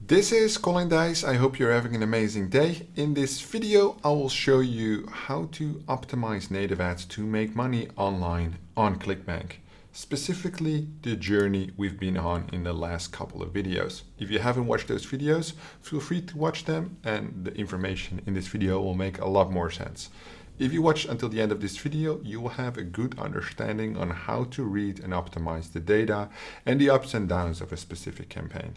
This is Colin Dijs. I hope you're having an amazing day. In this video, I will show you how to optimize native ads to make money online on ClickBank. Specifically, the journey we've been on in the last couple of videos. If you haven't watched those videos, feel free to watch them and the information in this video will make a lot more sense. If you watch until the end of this video, you will have a good understanding on how to read and optimize the data and the ups and downs of a specific campaign.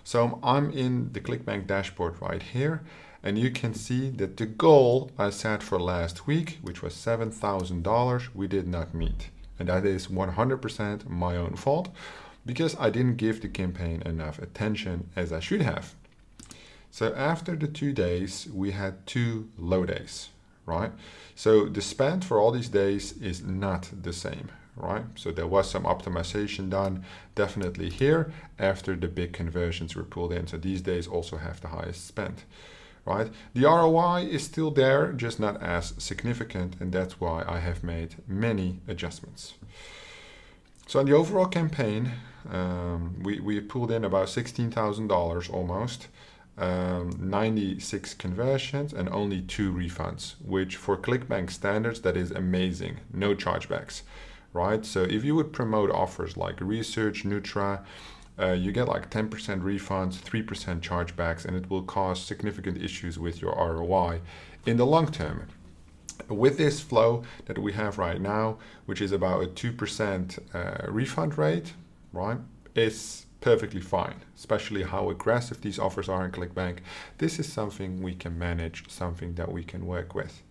So I'm in the ClickBank dashboard right here, and you can see that the goal I set for last week, which was $7,000, we did not meet. And that is 100% my own fault because I didn't give the campaign enough attention as I should have. So after the 2 days, we had 2 low days, right? So the spend for all these days is not the same. Right, so there was some optimization done definitely here after the big conversions were pulled in. So these days also have the highest spend, right? The ROI is still there, just not as significant, and that's why I have made many adjustments. So in the overall campaign, we pulled in about $16,000 almost, 96 conversions and only 2 refunds, which for ClickBank standards, that is amazing, no chargebacks. Right, so if you would promote offers like Research, Nutra, you get like 10% refunds, 3% chargebacks, and it will cause significant issues with your ROI in the long term. With this flow that we have right now, which is about a 2% refund rate, right, is perfectly fine, especially how aggressive these offers are in ClickBank. This is something we can manage, something that we can work with.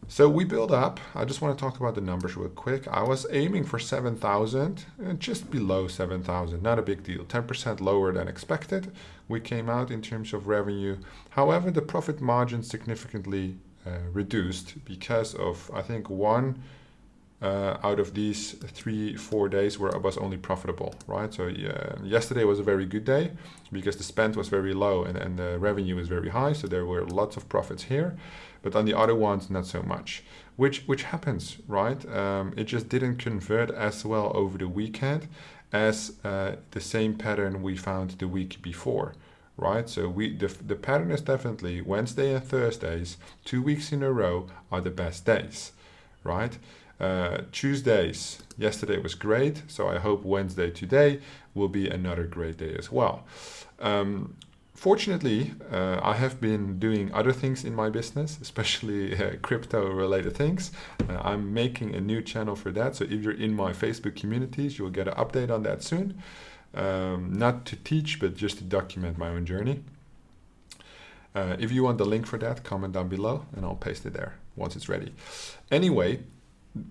So we build up. I just want to talk about the numbers real quick. I was aiming for 7,000, just below 7,000, not a big deal, 10% lower than expected. We came out in terms of revenue. However, the profit margin significantly reduced because of, I think, one out of these 3-4 days where I was only profitable, right? So yesterday was a very good day because the spend was very low and the revenue was very high. So there were lots of profits here, but on the other ones, not so much, which happens, right? It just didn't convert as well over the weekend as the same pattern we found the week before. Right, so the pattern is definitely Wednesday and Thursdays, 2 weeks in a row are the best days, right? Tuesdays, yesterday was great, so I hope Wednesday today will be another great day as well. Fortunately, I have been doing other things in my business, especially crypto related things. I'm making a new channel for that, so if you're in my Facebook communities, you'll get an update on that soon. Not to teach, but just to document my own journey. If you want the link for that, comment down below and I'll paste it there once it's ready. Anyway,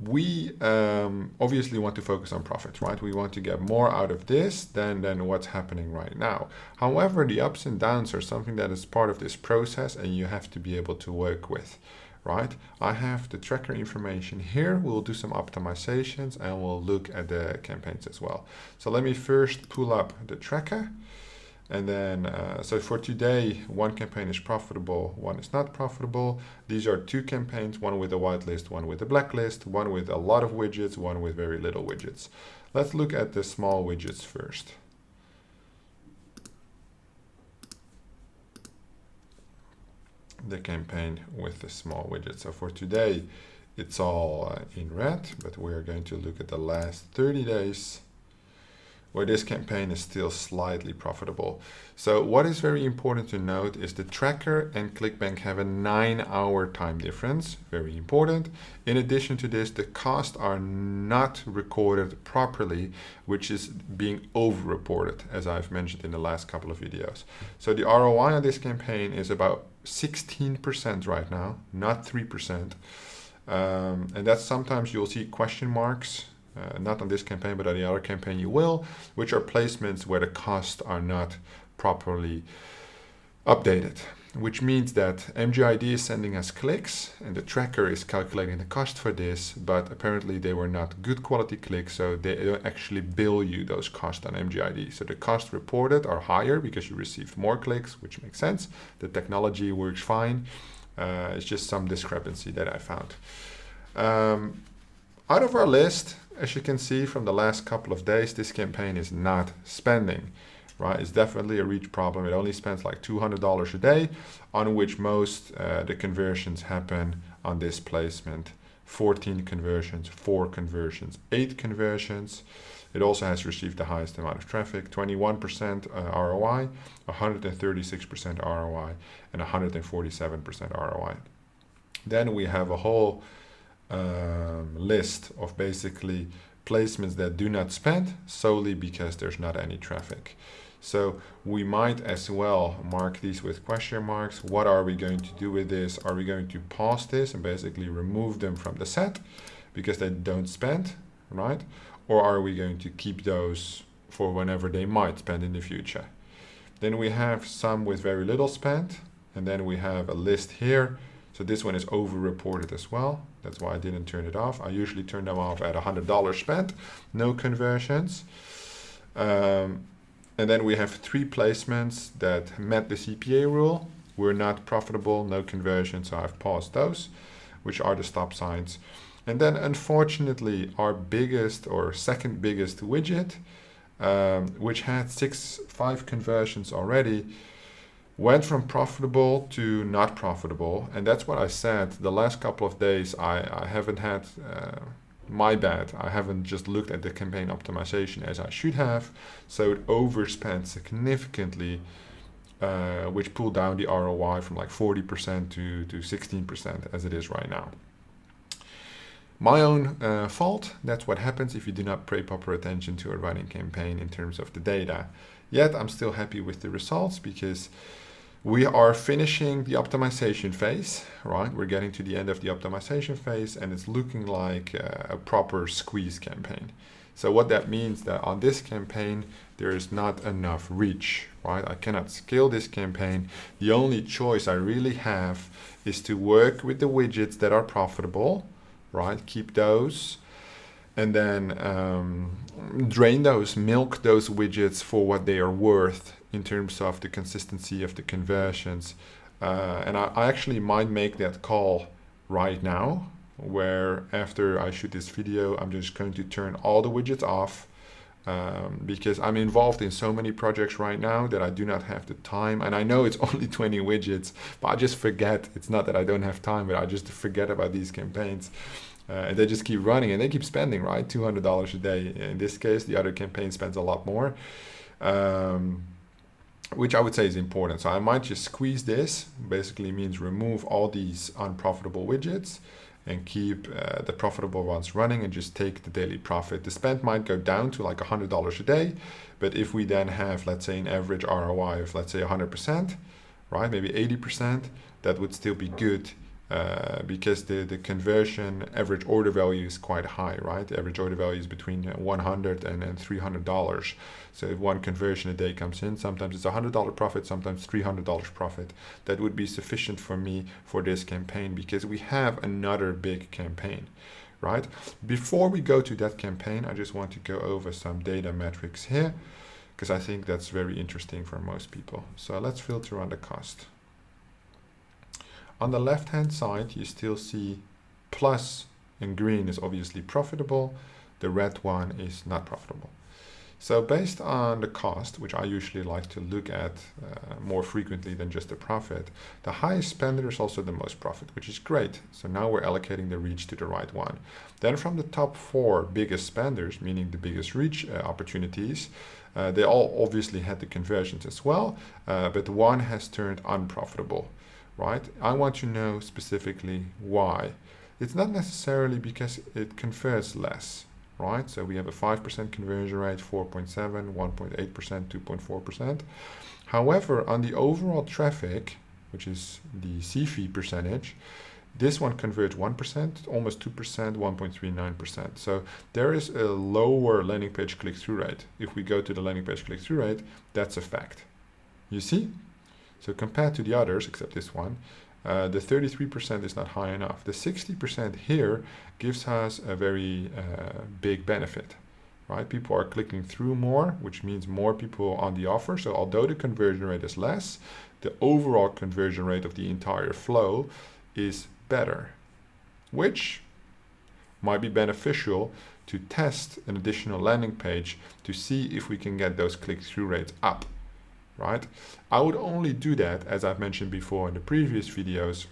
we obviously want to focus on profit, right? We want to get more out of this than what's happening right now. However, the ups and downs are something that is part of this process and you have to be able to work with, right? I have the tracker information here. We'll do some optimizations and we'll look at the campaigns as well. So let me first pull up the tracker. And then, so for today, one campaign is profitable, one is not profitable. These are 2 campaigns, one with a whitelist, one with a blacklist, one with a lot of widgets, one with very little widgets. Let's look at the small widgets first. The campaign with the small widgets. So for today, it's all in red, but we're going to look at the last 30 days. Where this campaign is still slightly profitable. So what is very important to note is the tracker and ClickBank have a 9-hour time difference, very important. In addition to this, the costs are not recorded properly, which is being over-reported, as I've mentioned in the last couple of videos. So the ROI on this campaign is about 16% right now, not 3%. And that's sometimes you'll see question marks. Not on this campaign, but on the other campaign you will, which are placements where the costs are not properly updated, which means that MGID is sending us clicks and the tracker is calculating the cost for this, but apparently they were not good quality clicks, so they don't actually bill you those costs on MGID. So the costs reported are higher because you received more clicks, which makes sense. The technology works fine. It's just some discrepancy that I found. Out of our list, as you can see from the last couple of days, this campaign is not spending, right? It's definitely a reach problem. It only spends like $200 a day, on which most the conversions happen on this placement. 14 conversions, 4 conversions, 8 conversions. It also has received the highest amount of traffic, 21% ROI, 136% ROI, and 147% ROI. Then we have a whole list of basically placements that do not spend solely because there's not any traffic. So we might as well mark these with question marks. What are we going to do with this? Are we going to pause this and basically remove them from the set because they don't spend, right? Or are we going to keep those for whenever they might spend in the future? Then we have some with very little spend, and then we have a list here. So this one is over-reported as well. That's why I didn't turn it off. I usually turn them off at $100 spent, no conversions. And then we have 3 placements that met the CPA rule, were not profitable, no conversion, so I've paused those, which are the stop signs. And then unfortunately, our biggest or second biggest widget, which had 5 conversions already, went from profitable to not profitable. And that's what I said. The last couple of days, I haven't had, my bad, I haven't just looked at the campaign optimization as I should have. So it overspent significantly, which pulled down the ROI from like 40% to 16% as it is right now. My own fault. That's what happens if you do not pay proper attention to a running campaign in terms of the data. Yet I'm still happy with the results because we are finishing the optimization phase, right? We're getting to the end of the optimization phase and it's looking like a proper squeeze campaign. So what that means that on this campaign, there is not enough reach, right? I cannot scale this campaign. The only choice I really have is to work with the widgets that are profitable, right? Keep those and then drain those, milk those widgets for what they are worth in terms of the consistency of the conversions. And I actually might make that call right now, where after I shoot this video, I'm just going to turn all the widgets off because I'm involved in so many projects right now that I do not have the time. And I know it's only 20 widgets, but I just forget. It's not that I don't have time, but I just forget about these campaigns. And they just keep running and they keep spending, right? $200 a day. In this case, the other campaign spends a lot more, which I would say is important. So I might just squeeze this, basically means remove all these unprofitable widgets and keep the profitable ones running and just take the daily profit. The spend might go down to like $100 a day, but if we then have, let's say, an average ROI of, let's say, 100%, right? Maybe 80%, that would still be good. Because the conversion average order value is quite high, right? The average order value is between $100 and $300. So if one conversion a day comes in, sometimes it's $100 profit, sometimes $300 profit. That would be sufficient for me for this campaign because we have another big campaign, right? Before we go to that campaign, I just want to go over some data metrics here because I think that's very interesting for most people. So let's filter on the cost. On the left-hand side, you still see plus in green is obviously profitable. The red one is not profitable. So based on the cost, which I usually like to look at more frequently than just the profit, the highest spender is also the most profit, which is great. So now we're allocating the reach to the right one. Then from the top 4 biggest spenders, meaning the biggest reach opportunities, they all obviously had the conversions as well, but one has turned unprofitable. Right? I want to know specifically why. It's not necessarily because it converts less, right? So we have a 5% conversion rate, 4.7, 1.8%, 2.4%. However, on the overall traffic, which is the CFE percentage, this one converts 1%, almost 2%, 1.39%. So there is a lower landing page click-through rate. If we go to the landing page click-through rate, that's a fact. You see? So compared to the others, except this one, the 33% is not high enough. The 60% here gives us a very big benefit, right? People are clicking through more, which means more people on the offer. So although the conversion rate is less, the overall conversion rate of the entire flow is better, which might be beneficial to test an additional landing page to see if we can get those click-through rates up, right? I would only do that, as I've mentioned before in the previous videos,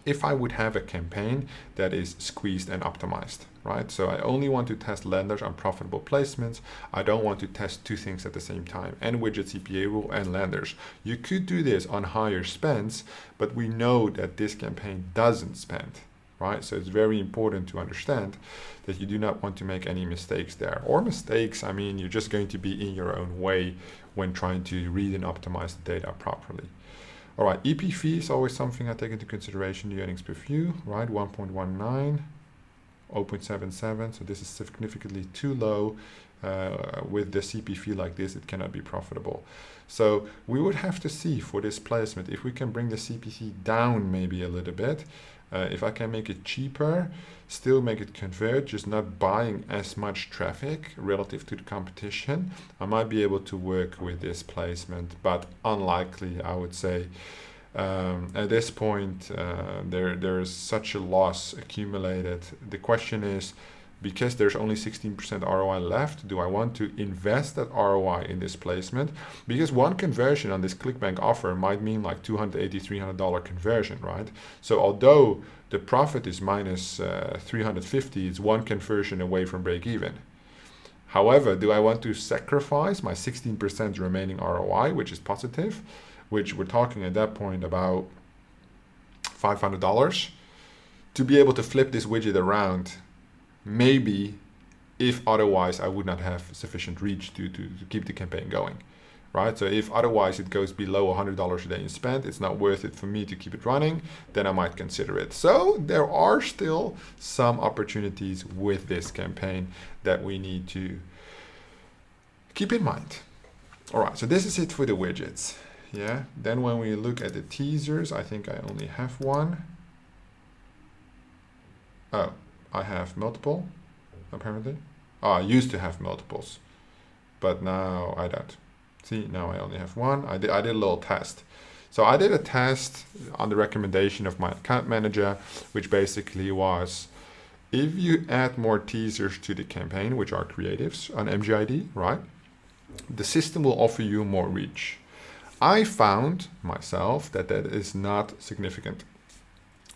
if I would have a campaign that is squeezed and optimized, right? So I only want to test lenders on profitable placements. I don't want to test two things at the same time, and widget CPA rule and lenders. You could do this on higher spends, but we know that this campaign doesn't spend, right? So it's very important to understand that you do not want to make any mistakes there. Or mistakes, I mean, you're just going to be in your own way when trying to read and optimize the data properly. All right, EP fee is always something I take into consideration, the earnings per view, right? 1.19, 0.77, so this is significantly too low. With the CP fee like this, it cannot be profitable. So we would have to see for this placement if we can bring the CPC down maybe a little bit. If I can make it cheaper, still make it convert, just not buying as much traffic relative to the competition, I might be able to work with this placement, but unlikely, I would say. At this point, there is such a loss accumulated. The question is, because there's only 16% ROI left, do I want to invest that ROI in this placement? Because one conversion on this ClickBank offer might mean like $280, $300 conversion, right? So although the profit is minus 350, it's one conversion away from break even. However, do I want to sacrifice my 16% remaining ROI, which is positive, which we're talking at that point about $500, to be able to flip this widget around? Maybe, if otherwise I would not have sufficient reach to keep the campaign going, right? So if otherwise it goes below $100 a day in spend, it's not worth it for me to keep it running, then I might consider it. So there are still some opportunities with this campaign that we need to keep in mind. All right, so this is it for the widgets. Yeah, then when we look at the teasers, I think I only have one. Oh, I have multiple, apparently. Oh, I used to have multiples, but now I don't. See, now I only have one. I did a little test. So I did a test on the recommendation of my account manager, which basically was, if you add more teasers to the campaign, which are creatives on MGID, right? The system will offer you more reach. I found myself that is not significant.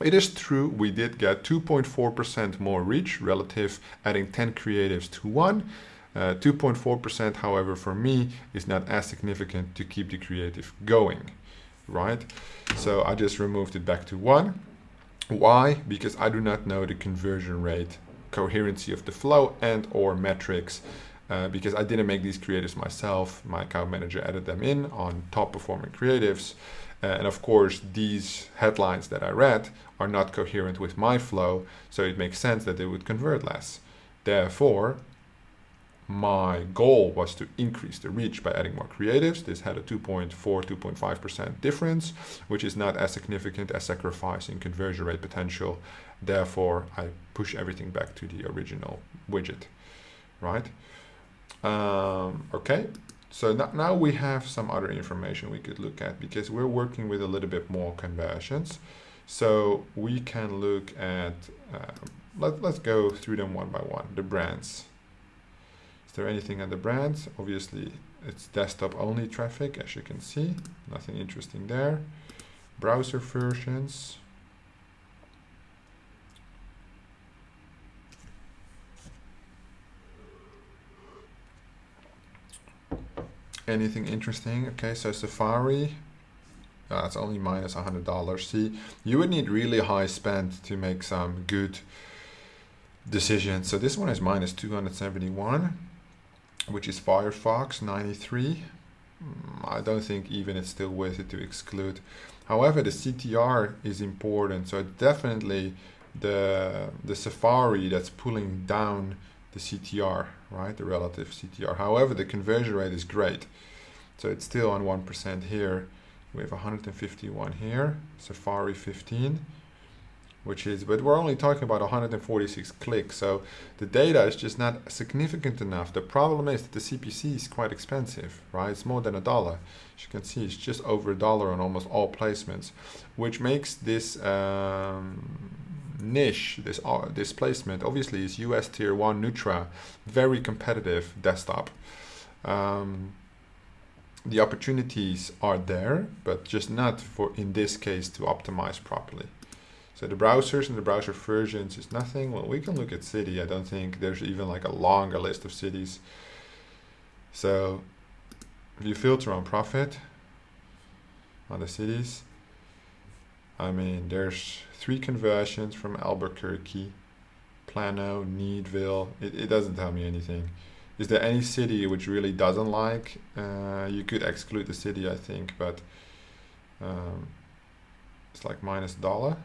It is true we did get 2.4% more reach relative adding 10 creatives to one. 2.4%, however, for me is not as significant to keep the creative going, right? So I just removed it back to 1. Why? Because I do not know the conversion rate, coherency of the flow, and or metrics. Because I didn't make these creatives myself. My account manager added them in on top performing creatives. And of course, these headlines that I read are not coherent with my flow, so it makes sense that they would convert less. Therefore, my goal was to increase the reach by adding more creatives. This had a 2.4, 2.5% difference, which is not as significant as sacrificing conversion rate potential. Therefore, I push everything back to the original widget, right? Okay. So now we have some other information we could look at, because we're working with a little bit more conversions. So we can look at, let's go through them one by one. The brands. Is there anything on the brands? Obviously, it's desktop only traffic, as you can see. Nothing interesting there. Browser versions. Anything interesting? Okay, so Safari, that's only minus $100. See, you would need really high spend to make some good decisions. So this one is minus 271, which is Firefox 93. I don't think even it's still worth it to exclude. However, the CTR is important, so definitely the Safari that's pulling down the CTR, right? The relative CTR. However, the conversion rate is great. So it's still on 1% here. We have 151 here, Safari 15, which is, but we're only talking about 146 clicks. So the data is just not significant enough. The problem is that the CPC is quite expensive, right? It's more than $1. As you can see, it's just over $1 on almost all placements, which makes this niche, this placement, obviously is US tier 1 Nutra, very competitive desktop. the opportunities are there, but just not for, in this case, to optimize properly. So the browsers and the browser versions is nothing. Well, we can look at city. I don't think there's even like a longer list of cities. So if you filter on profit on the cities, I mean, there's 3 conversions from Albuquerque, Plano, Needville. It doesn't tell me anything. Is there any city which really doesn't like? You could exclude the city, I think, but it's like $-.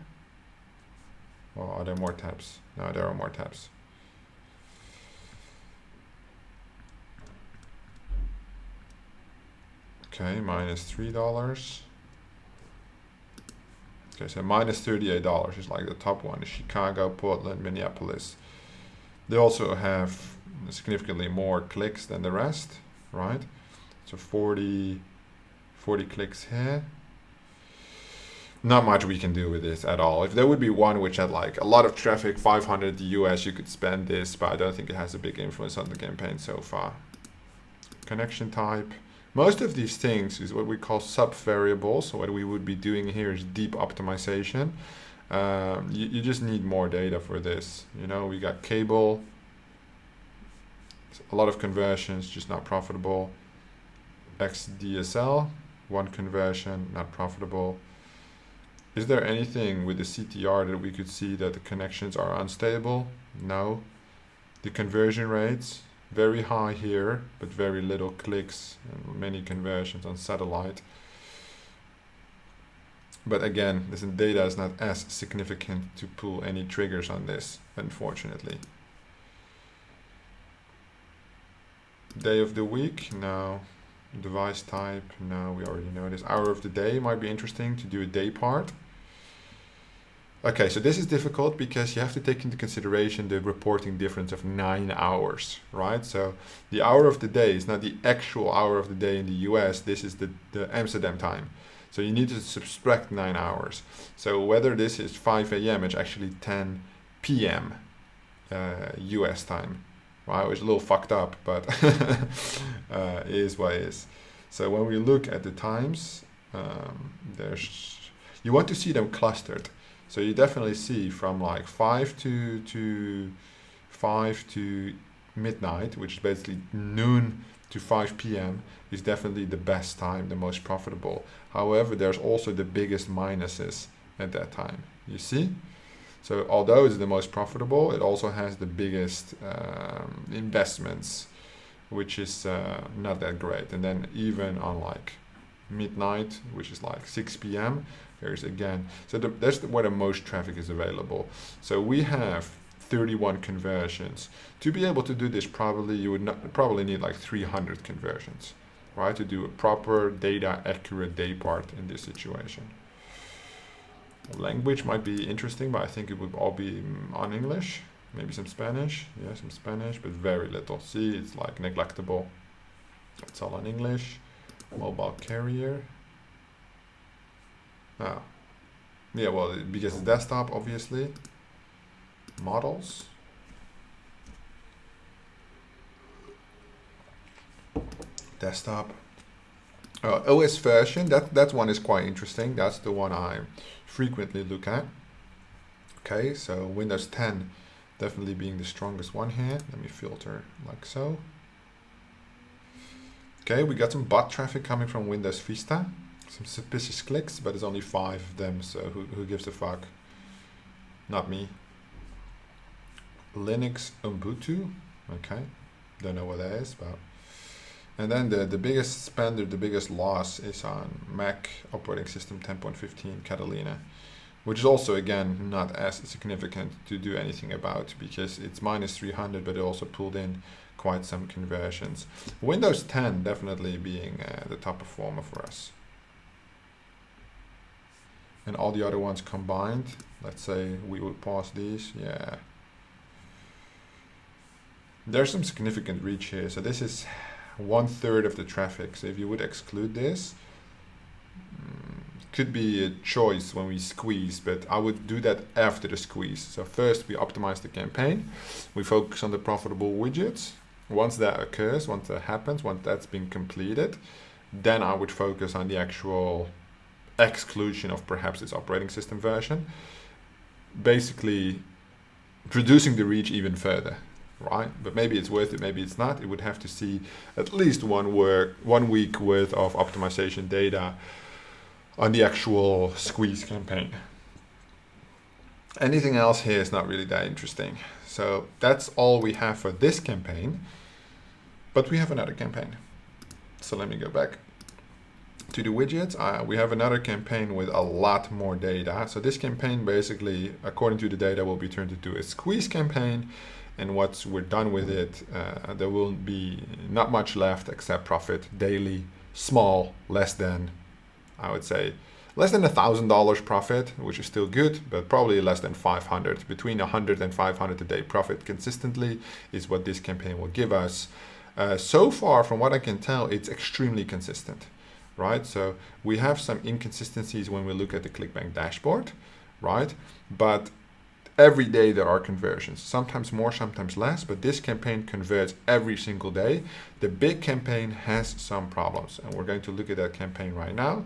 Or are there more tabs? No, there are more tabs. Okay, $-3. Okay, so $-38 is like the top one. Chicago, Portland, Minneapolis. They also have significantly more clicks than the rest, right? So 40 clicks here. Not much we can do with this at all. If there would be one which had like a lot of traffic, 500 US, you could spend this, but I don't think it has a big influence on the campaign so far. Connection type. Most of these things is what we call sub-variables. So what we would be doing here is deep optimization. You just need more data for this. You know, we got cable, a lot of conversions, just not profitable. XDSL, 1 conversion, not profitable. Is there anything with the CTR that we could see that the connections are unstable? No. The conversion rates, very high here, but very little clicks and many conversions on satellite. But again, this data is not as significant to pull any triggers on this, unfortunately. Day of the week, no. Device type, no, we already know this. Hour of the day might be interesting to do a day part. Okay, so this is difficult because you have to take into consideration the reporting difference of 9 hours, right? So the hour of the day is not the actual hour of the day in the US, this is the Amsterdam time. So you need to subtract 9 hours. So whether this is 5 a.m., it's actually 10 p.m. US time. Right, it's a little fucked up, but is what is. So when we look at the times, you want to see them clustered. So you definitely see from like 5 to midnight, which is basically noon to 5 p.m. is definitely the best time, the most profitable. However, there's also the biggest minuses at that time. You see? So although it's the most profitable, it also has the biggest investments, which is not that great. And then even on like midnight, which is like 6 p.m., there's again, so that's where the most traffic is available. So we have 31 conversions. To be able to do this, probably you would probably need like 300 conversions, right, to do a proper data accurate day part in this situation. Language might be interesting, but I think it would all be on English, maybe some Spanish, yeah, some Spanish, but very little. See, it's like neglectable. It's all on English. Mobile carrier. Oh, yeah, well, because it's desktop, obviously. Models. Desktop. OS version, that one is quite interesting. That's the one I frequently look at. Okay, so Windows 10 definitely being the strongest one here. Let me filter like so. Okay, we got some bot traffic coming from Windows Vista. Some suspicious clicks, but there's only 5 of them, so who gives a fuck? Not me. Linux Ubuntu. Okay, don't know what that is, but... And then the biggest spender, the biggest loss is on Mac operating system 10.15 Catalina, which is also, again, not as significant to do anything about because it's -300, but it also pulled in quite some conversions. Windows 10 definitely being the top performer for us. And all the other ones combined, let's say we would pause these, yeah. There's some significant reach here. So this is 1/3 of the traffic. So if you would exclude this, could be a choice when we squeeze, but I would do that after the squeeze. So first we optimize the campaign. We focus on the profitable widgets. Once that occurs, once that happens, once that's been completed, then I would focus on the actual exclusion of perhaps its operating system version, basically reducing the reach even further, right? But maybe it's worth it, maybe it's not. It would have to see at least 1 week worth of optimization data on the actual squeeze campaign. Anything else here is not really that interesting. So that's all we have for this campaign, but we have another campaign. So let me go back to the widgets. We have another campaign with a lot more data. So this campaign basically, according to the data, will be turned into a squeeze campaign. And once we're done with it, there will be not much left except profit daily, small, less than, I would say, less than $1,000 profit, which is still good, but probably less than 500. Between 100 and 500 a day profit consistently is what this campaign will give us. So far, from what I can tell, it's extremely consistent, right? So we have some inconsistencies when we look at the ClickBank dashboard, right? But every day there are conversions, sometimes more, sometimes less, but this campaign converts every single day. The big campaign has some problems, and we're going to look at that campaign right now.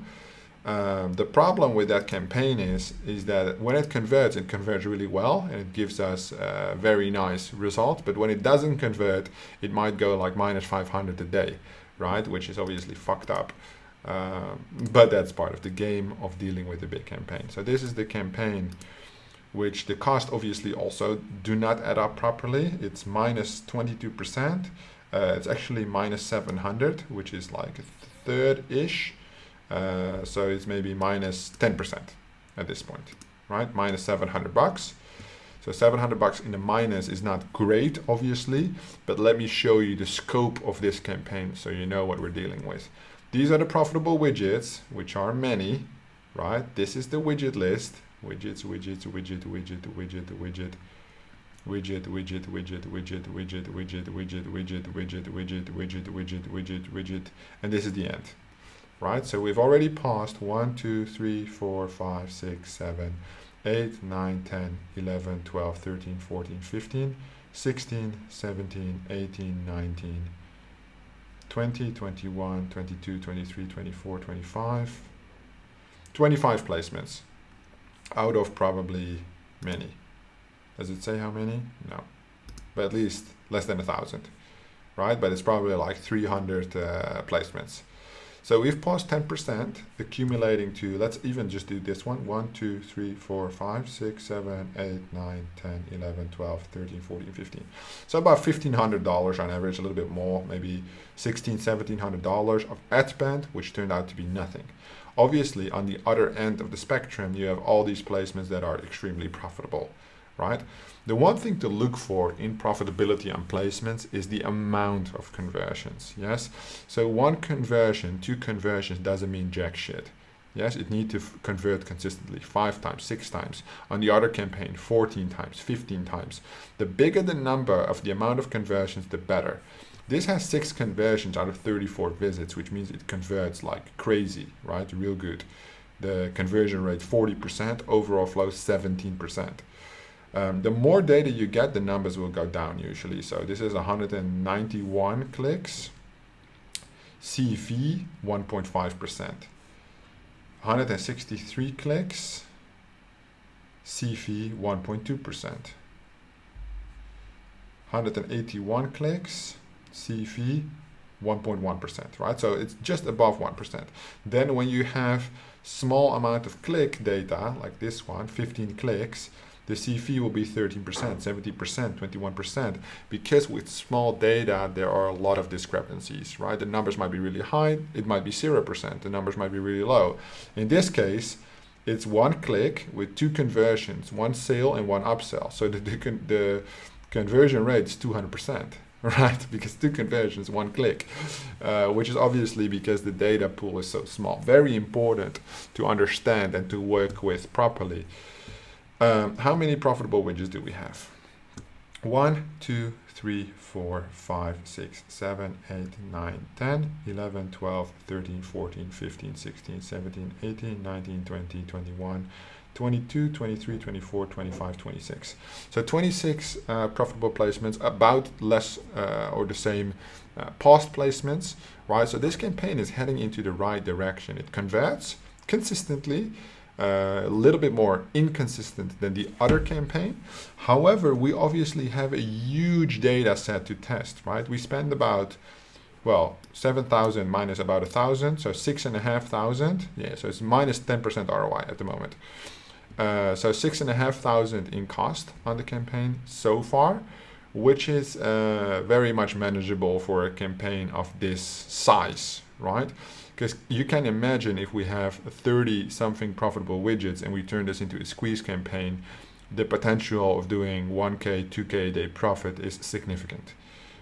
The problem with that campaign is that when it converts really well, and it gives us a very nice result. But when it doesn't convert, it might go like minus 500 a day, right? Which is obviously fucked up. But that's part of the game of dealing with a big campaign. So this is the campaign which the cost obviously also do not add up properly. It's minus 22%. It's actually minus 700, which is like a third-ish. So it's maybe minus 10% at this point, right? Minus $700. So $700 in the minus is not great, obviously, but let me show you the scope of this campaign so you know what we're dealing with. These are the profitable widgets, which are many, right? This is the widget list. Widgets, widget, widget, widget, widget, widget, widget, widget, widget, widget, widget, widget, widget, widget, widget, widget, widget, widget, widget, widget, and this is the end. Right, so we've already passed 1, 2, 3, 4, 5, 6, 7, 8, 9, 10, 11, 12, 13, 14, 15, 16, 17, 18, 19, 20, 21, 22, 23, 24, 25, 25 placements out of probably many. Does it say how many? No, but at least less than 1,000, right? But it's probably like 300 placements. So we've passed 10%, accumulating to, let's even just do this one, 1, 2, 3, 4, 5, 6, 7, 8, 9, 10, 11, 12, 13, 14, 15. So about $1,500 on average, a little bit more, maybe $1,600, $1,700 of ad spend, which turned out to be nothing. Obviously, on the other end of the spectrum, you have all these placements that are extremely profitable, right? The one thing to look for in profitability on placements is the amount of conversions, yes? So 1 conversion, 2 conversions doesn't mean jack shit. Yes, it needs to convert consistently 5 times, 6 times. On the other campaign, 14 times, 15 times. The bigger the number of the amount of conversions, the better. This has 6 conversions out of 34 visits, which means it converts like crazy, right? Real good. The conversion rate 40%, overall flow 17%. The more data you get, the numbers will go down usually. So this is 191 clicks, CV 1.5%. 163 clicks, CV 1.2%. 181 clicks, CV 1.1%, right? So it's just above 1%. Then when you have small amount of click data, like this one, 15 clicks, the CV will be 13%, 70%, 21%, because with small data, there are a lot of discrepancies, right? The numbers might be really high, it might be 0%, the numbers might be really low. In this case, it's 1 click with 2 conversions, 1 sale and 1 upsell. So the conversion rate is 200%, right? Because 2 conversions, 1 click, which is obviously because the data pool is so small. Very important to understand and to work with properly. How many profitable widgets do we have? 1, 2, 3, 4, 5, 6, 7, 8, 9, 10, 11, 12, 13, 14, 15, 16, 17, 18, 19, 20, 21, 22, 23, 24, 25, 26. So 26 profitable placements, about less or the same past placements, right? So this campaign is heading into the right direction. It converts consistently, a little bit more inconsistent than the other campaign. However, we obviously have a huge data set to test, right? We spend about, well, 7,000 minus about 1,000, so 6,500. Yeah, so it's minus 10% ROI at the moment. So 6,500 in cost on the campaign so far, which is very much manageable for a campaign of this size, right? Because you can imagine if we have 30 something profitable widgets and we turn this into a squeeze campaign, the potential of doing 1K, 2K a day profit is significant,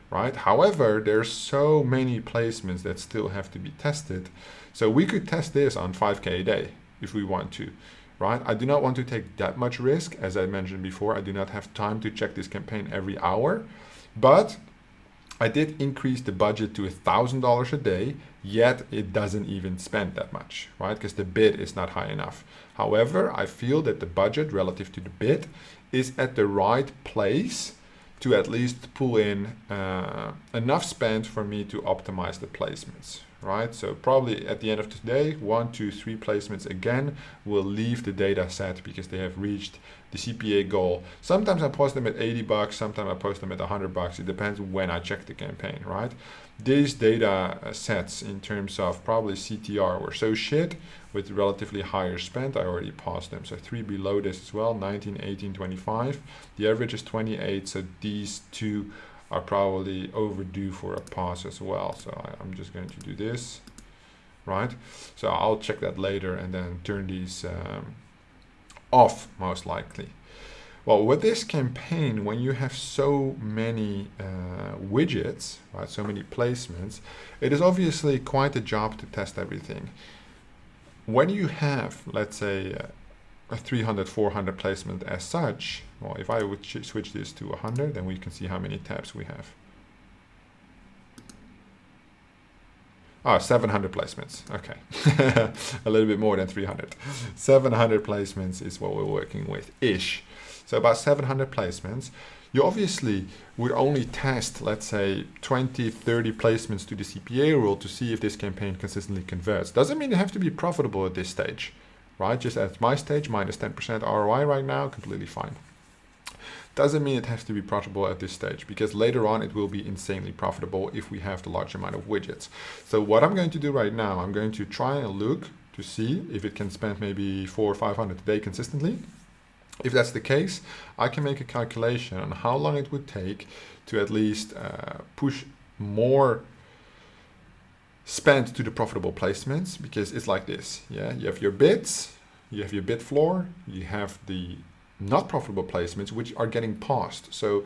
right? However, there's so many placements that still have to be tested. So we could test this on 5K a day if we want to, right? I do not want to take that much risk. As I mentioned before, I do not have time to check this campaign every hour, but I did increase the budget to $1,000 a day, yet it doesn't even spend that much, right? Because the bid is not high enough. However, I feel that the budget relative to the bid is at the right place to at least pull in enough spend for me to optimize the placements, right? So probably at the end of today, 1, 2, 3 placements again will leave the data set because they have reached the CPA goal. Sometimes I post them at $80, sometimes I post them at $100. It depends when I check the campaign, right? These data sets in terms of probably CTR were so shit with relatively higher spend. I already paused them. So 3 below this as well, 19, 18, 25. The average is 28. So these two are probably overdue for a pause as well. So I'm just going to do this, right? So I'll check that later and then turn these off most likely. Well, with this campaign, when you have so many widgets, right, so many placements, it is obviously quite a job to test everything. When you have, let's say, a 300, 400 placement as such, well, if I would switch this to 100, then we can see how many tabs we have. 700 placements. Okay, a little bit more than 300. 700 placements is what we're working with, ish. So about 700 placements. You obviously would only test, let's say, 20, 30 placements to the CPA rule to see if this campaign consistently converts. Doesn't mean they have to be profitable at this stage, right? Just at my stage, minus 10% ROI right now, completely fine. Doesn't mean it has to be profitable at this stage, because later on it will be insanely profitable if we have the large amount of widgets. So what I'm going to do right now, I'm going to try and look to see if it can spend maybe 400 or 500 a day consistently. If that's the case, I can make a calculation on how long it would take to at least push more spend to the profitable placements, because it's like this. Yeah, you have your bids, you have your bid floor, you have the not profitable placements which are getting paused. So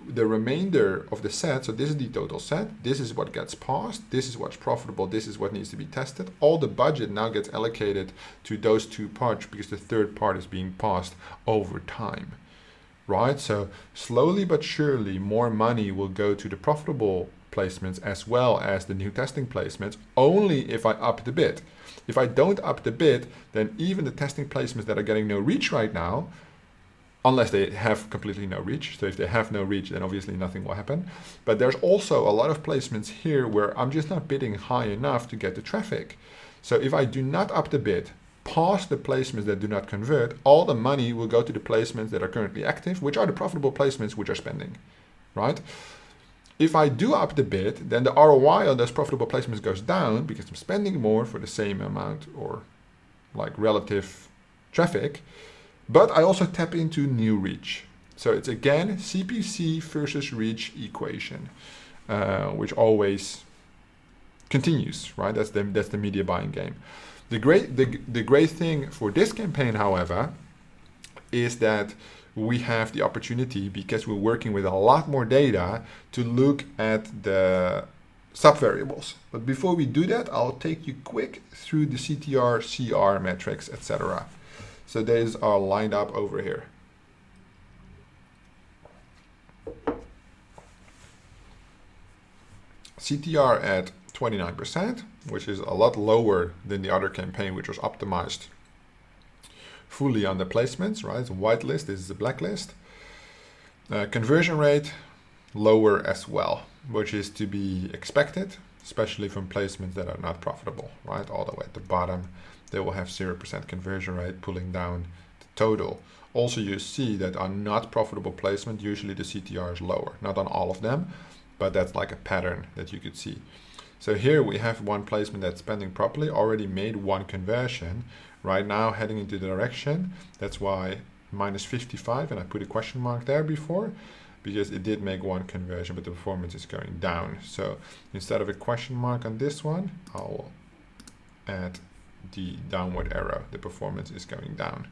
the remainder of the set, so this is the total set, this is what gets paused, this is what's profitable, this is what needs to be tested. All the budget now gets allocated to those two parts because the third part is being paused over time, right? So slowly but surely more money will go to the profitable placements as well as the new testing placements, only if I up the bid. If I don't up the bid, then even the testing placements that are getting no reach right now, unless they have completely no reach. So if they have no reach, then obviously nothing will happen. But there's also a lot of placements here where I'm just not bidding high enough to get the traffic. So if I do not up the bid, past the placements that do not convert, all the money will go to the placements that are currently active, which are the profitable placements which are spending, right? If I do up the bid, then the ROI on those profitable placements goes down because I'm spending more for the same amount or like relative traffic. But I also tap into new reach. So it's again CPC versus reach equation, which always continues, right? That's the media buying game. The great thing for this campaign, however, is that we have the opportunity, because we're working with a lot more data, to look at the subvariables. But before we do that, I'll take you quick through the CTR, CR metrics, etc. So these are lined up over here. CTR at 29%, which is a lot lower than the other campaign, which was optimized fully on the placements, right? It's a white list, this is a black list. Conversion rate, lower as well, which is to be expected, especially from placements that are not profitable, right? All the way at the bottom, they will have 0% conversion rate, pulling down the total. Also, you see that on not profitable placement, usually the CTR is lower. Not on all of them, but that's like a pattern that you could see. So here we have one placement that's spending properly, already made one conversion. Right now, heading into the direction. That's why minus 55, and I put a question mark there before, because it did make one conversion, but the performance is going down. So instead of a question mark on this one, I'll add the downward arrow. The performance is going down.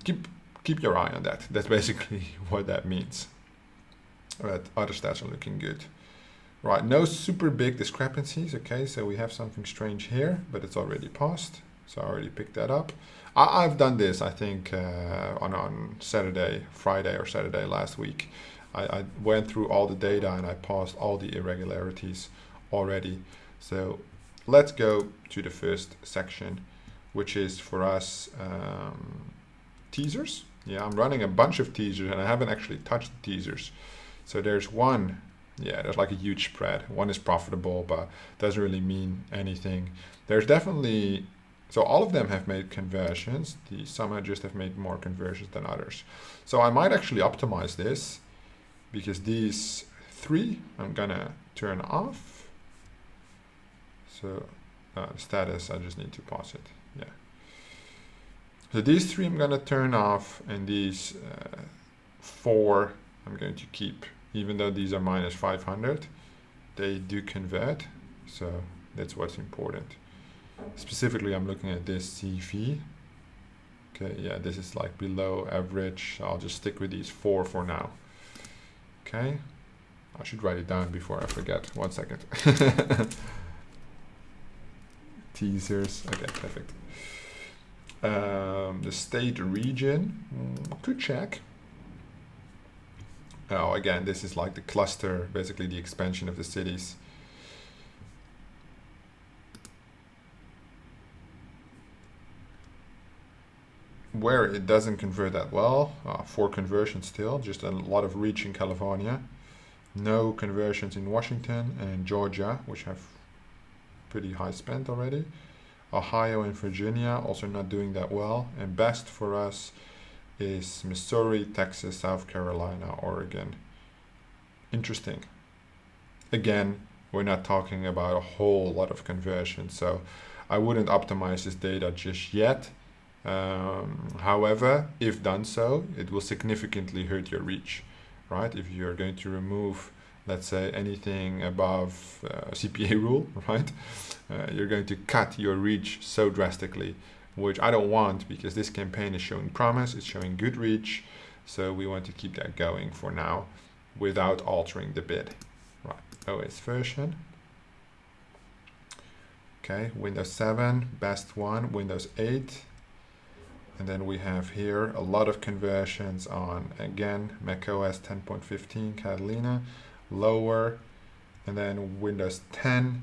Keep your eye on that. That's basically what that means. But other stats are looking good. Right, no super big discrepancies. Okay, so we have something strange here, but it's already paused. So I already picked that up. I've done this, I think, on Friday or Saturday last week. I went through all the data and I paused all the irregularities already. So let's go to the first section, which is for us teasers. Yeah, I'm running a bunch of teasers and I haven't actually touched the teasers. So there's one, yeah, there's like a huge spread. One is profitable, but doesn't really mean anything. There's definitely, so all of them have made conversions. Some just have made more conversions than others. So I might actually optimize this, because these three I'm gonna turn off. So status, I just need to pause it, yeah. So these three I'm gonna turn off, and these four I'm going to keep. Even though these are minus 500, they do convert, so that's what's important. Specifically, I'm looking at this CV. Okay, yeah, this is like below average. I'll just stick with these four for now. Okay, I should write it down before I forget. 1 second. Teasers, okay, perfect. The state region, could check. Oh, again, this is like the cluster, basically the expansion of the cities. Where it doesn't convert that well, 4 conversions still, just a lot of reach in California. No conversions in Washington and Georgia, which have pretty high spend already. Ohio and Virginia also not doing that well. And best for us is Missouri, Texas, South Carolina, Oregon. Interesting. Again, we're not talking about a whole lot of conversions, so I wouldn't optimize this data just yet. However, if done so, it will significantly hurt your reach, right? If you're going to remove, let's say, anything above CPA rule, right? You're going to cut your reach so drastically, which I don't want, because this campaign is showing promise, it's showing good reach, so we want to keep that going for now without altering the bid. Right, OS version. Okay, Windows 7, best one, Windows 8. And then we have here a lot of conversions on, again, macOS 10.15 Catalina, lower, and then Windows 10,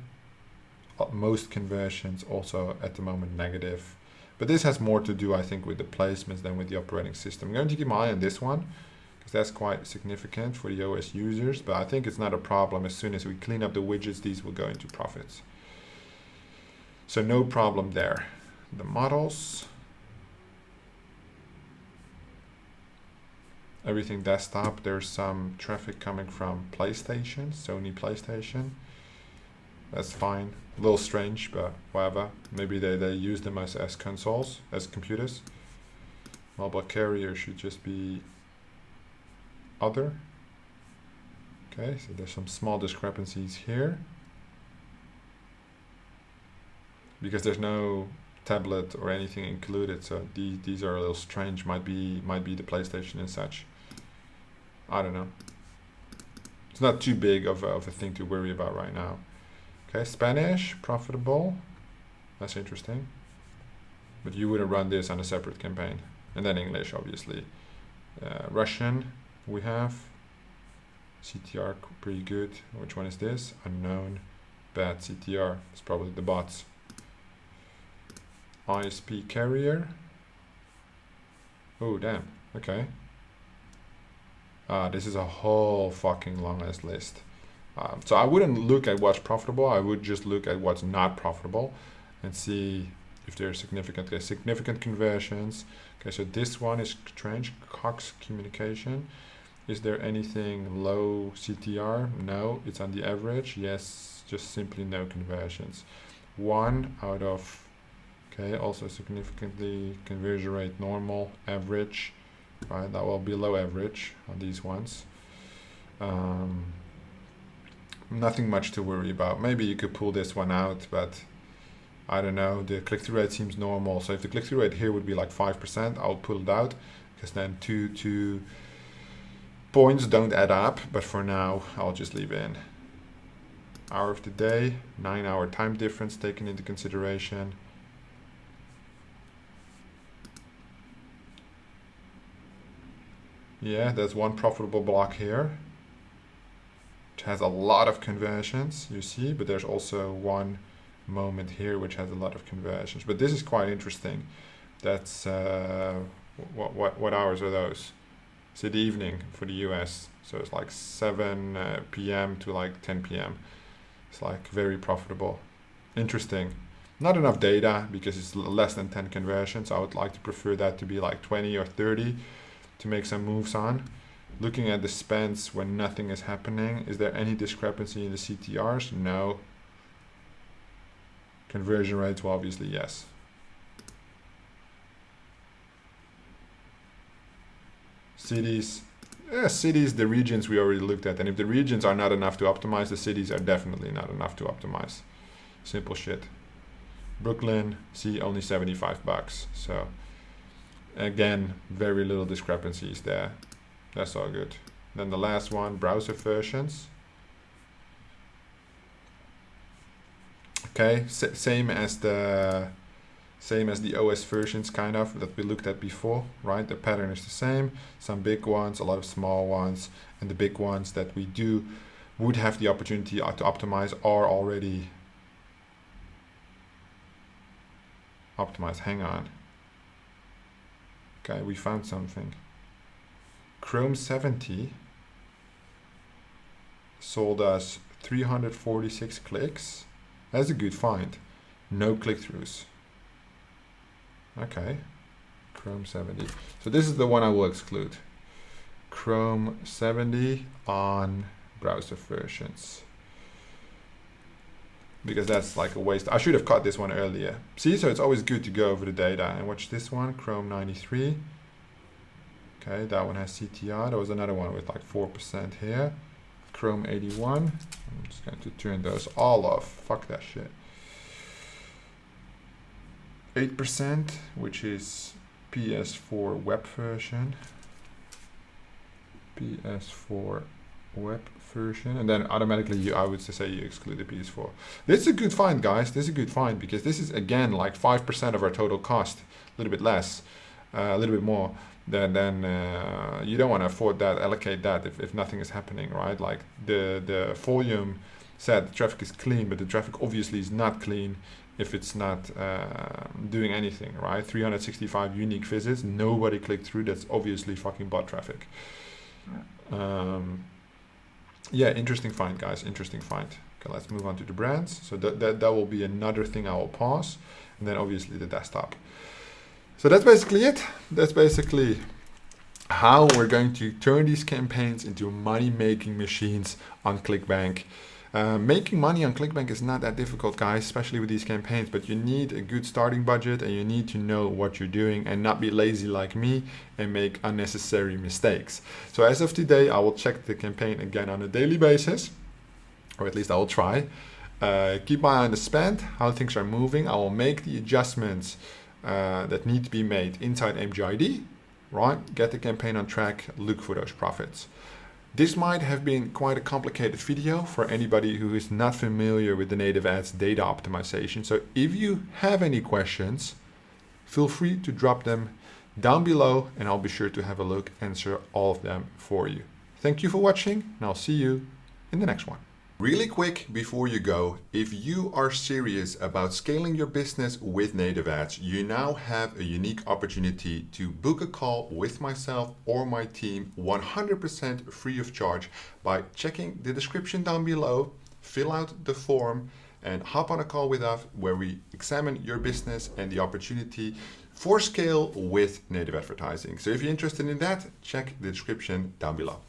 most conversions also at the moment negative. But this has more to do, I think, with the placements than with the operating system. I'm going to keep my eye on this one, because that's quite significant for the OS users, but I think it's not a problem. As soon as we clean up the widgets, these will go into profits. So no problem there. The models. Everything desktop, there's some traffic coming from PlayStation, Sony PlayStation. That's fine. A little strange, but whatever. Maybe they use them as consoles, as computers. Mobile carrier should just be other. Okay, so there's some small discrepancies here. Because there's no tablet or anything included, so these are a little strange. Might be the PlayStation and such. I don't know. It's not too big of a thing to worry about right now. Okay, Spanish, profitable. That's interesting. But you wouldn't run this on a separate campaign. And then English, obviously. Russian, we have. CTR pretty good. Which one is this? Unknown. Bad CTR. It's probably the bots. ISP carrier. Oh damn. Okay. This is a whole fucking long ass list. So I wouldn't look at what's profitable. I would just look at what's not profitable and see if there are significant conversions. Okay, so this one is strange. Cox Communication. Is there anything low CTR? No, it's on the average. Yes, just simply no conversions. 1 out of, okay, also significantly conversion rate normal, average, right? That will be below average on these ones. Nothing much to worry about. Maybe you could pull this one out, but I don't know. The click-through rate seems normal. So if the click-through rate here would be like 5%, I'll pull it out because then two points don't add up. But for now, I'll just leave it in. Hour of the day, 9-hour time difference taken into consideration. Yeah, there's one profitable block here. It has a lot of conversions, you see, but there's also one moment here which has a lot of conversions. But this is quite interesting. That's what hours are those? It's the evening for the US, so it's like 7 p.m. to like 10 p.m. It's like very profitable. Interesting. Not enough data because it's less than 10 conversions. I would like to prefer that to be like 20 or 30 to make some moves on. Looking at the spends when nothing is happening, is there any discrepancy in the CTRs? No. Conversion rates, well, obviously, yes. Cities, cities, the regions we already looked at. And if the regions are not enough to optimize, the cities are definitely not enough to optimize. Simple shit. Brooklyn, see, only $75. So again, very little discrepancies there. That's all good. Then the last one, browser versions. Okay, same as the OS versions kind of that we looked at before, right? The pattern is the same. Some big ones, a lot of small ones, and the big ones that we would have the opportunity to optimize are already optimized. Hang on. Okay, we found something. Chrome 70 sold us 346 clicks. That's a good find. No click-throughs. Okay, Chrome 70. So this is the one I will exclude. Chrome 70 on browser versions. Because that's like a waste. I should have caught this one earlier. See, so it's always good to go over the data. And watch this one, Chrome 93. Okay, that one has CTR. There was another one with like 4% here. Chrome 81. I'm just going to turn those all off. Fuck that shit. 8%, which is PS4 web version. PS4 web version. And then automatically I would say you exclude the PS4. This is a good find, guys. This is a good find because this is again like 5% of our total cost. A little bit less, a little bit more. Then you don't want to afford that, allocate that if nothing is happening, right? Like the volume said the traffic is clean, but the traffic obviously is not clean if it's not doing anything, right? 365 unique visits, nobody clicked through. That's obviously fucking bot traffic. Yeah, interesting find, guys. Interesting find. Okay, let's move on to the brands. So that will be another thing I will pause, and then obviously the desktop. So that's basically it. That's basically how we're going to turn these campaigns into money-making machines on ClickBank. Making money on ClickBank is not that difficult, guys, especially with these campaigns, but you need a good starting budget and you need to know what you're doing and not be lazy like me and make unnecessary mistakes. So as of today, I will check the campaign again on a daily basis, or at least I will try. Keep my eye on the spend, how things are moving. I will make the adjustments that need to be made inside MGID, right? Get the campaign on track, look for those profits. This might have been quite a complicated video for anybody who is not familiar with the native ads data optimization. So if you have any questions, feel free to drop them down below and I'll be sure to have a look, answer all of them for you. Thank you for watching, and I'll see you in the next one. Really quick before you go, if you are serious about scaling your business with native ads, you now have a unique opportunity to book a call with myself or my team 100% free of charge by checking the description down below, fill out the form, and hop on a call with us where we examine your business and the opportunity for scale with native advertising. So if you're interested in that, check the description down below.